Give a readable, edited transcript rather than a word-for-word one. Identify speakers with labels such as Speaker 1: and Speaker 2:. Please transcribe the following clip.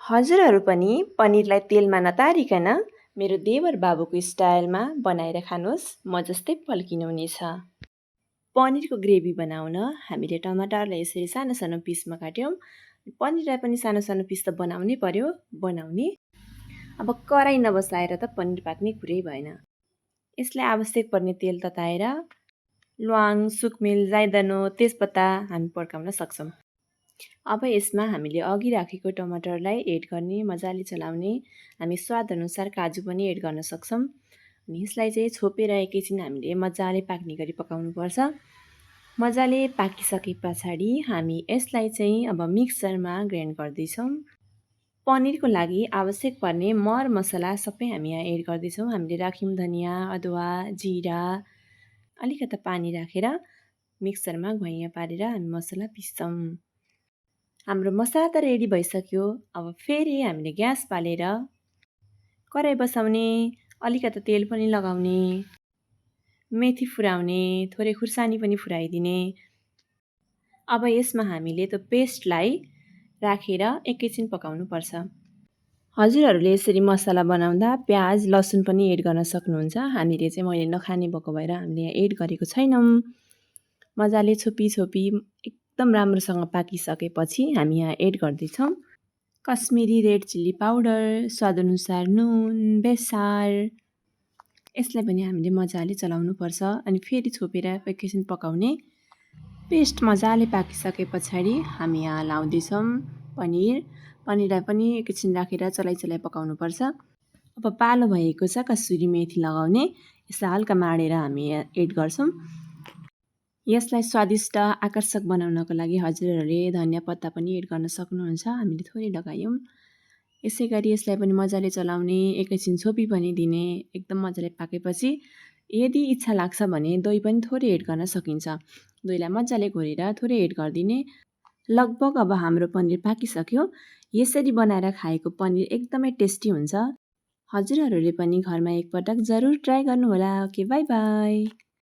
Speaker 1: हजुरहरू पनि पनिरलाई तेलमा नतारिकन मेरो देवर बाबुको स्टाइलमा बनाएर खानुहोस्, म जस्तै पल्किनुहुनेछ। पनिरको ग्रेभी बनाउन हामीले टमाटरलाई यसरी सानो सानो पिसमा काट्यौँ। पनिरलाई पनि सानो सानो पिस त बनाउनै पर्यो, बनाउने। अब कराही नबसाएर त पनिर पाक्ने कुरै भएन। यसलाई आवश्यक पर्ने तेल तताएर ल्वाङ, सुकमेल, जाइदानो, तेजपत्ता हामी पड्काउन सक्छौँ। अब यसमा हामीले अघि राखेको टमाटरलाई एड गर्ने, मजाले चलाउने। हामी स्वादअनुसार काजु पनि एड गर्न सक्छौँ। अनि यसलाई चाहिँ छोपेर एकैछिन हामीले मजाले पाक्ने गरी पकाउनुपर्छ। मजाले पाकिसके पछाडि हामी यसलाई चाहिँ अब मिक्सरमा ग्राइन्ड गर्दैछौँ। पनिरको लागि आवश्यक पर्ने मर मसला सबै हामी यहाँ एड गर्दैछौँ। हामीले राख्यौँ धनियाँ, अदुवा, जिरा, अलिकति पानी राखेर मिक्सरमा घुइयाँ पारेर हामी मसला पिस्छौँ। हाम्रो मसला त रेडी भइसक्यो। अब फेरि हामीले ग्यास बालेर कराही बसाउने, अलिकति तेल पनि लगाउने, मेथी फुराउने, थोरै खुर्सानी पनि फुराइदिने। अब यसमा हामीले त्यो पेस्टलाई राखेर एकैछिन पकाउनुपर्छ। हजुरहरूले यसरी मसला बनाउँदा प्याज, लसुन पनि एड गर्न सक्नुहुन्छ। हामीले चाहिँ मैले नखाने भएको भएर हामीले यहाँ एड गरेको छैनौँ। मजाले छोपी एकदम राम्रोसँग पाकिसकेपछि हामी यहाँ एड गर्दैछौँ कश्मिरी रेड चिल्ली पाउडर, स्वादअनुसार नुन, बेसार। यसलाई पनि हामीले मजाले चलाउनुपर्छ अनि फेरि छोपेर एकैछिन पकाउने। पेस्ट मजाले पाकिसके पछाडि हामी यहाँ लाउँदैछौँ पनिरलाई पनि एकैछिन राखेर चलाइ पकाउनुपर्छ। अब पालो भएको छ कसुरी मेथी लगाउने, यसलाई हल्का माडेर हामी एड गर्छौँ। यसलाई स्वादिष्ट आकर्षक बनाउनको लागि हजुरहरूले धनियाँ पत्ता पनि एड गर्न सक्नुहुन्छ। हामीले थोरै लगायौँ। यसै गरी यसलाई पनि मजाले चलाउने, एकैछिन छोपी पनि दिने। एकदम मजाले पाकेपछि यदि इच्छा लाग्छ भने दही पनि थोरै एड गर्न सकिन्छ। दहीलाई मजाले घोरेर थोरै एड गरिदिने। लगभग अब हाम्रो पनिर पाकिसक्यो। यसरी बनाएर खाएको पनिर एकदमै टेस्टी हुन्छ। हजुरहरूले पनि घरमा एकपटक जरुर ट्राई गर्नुहोला। Okay, by by.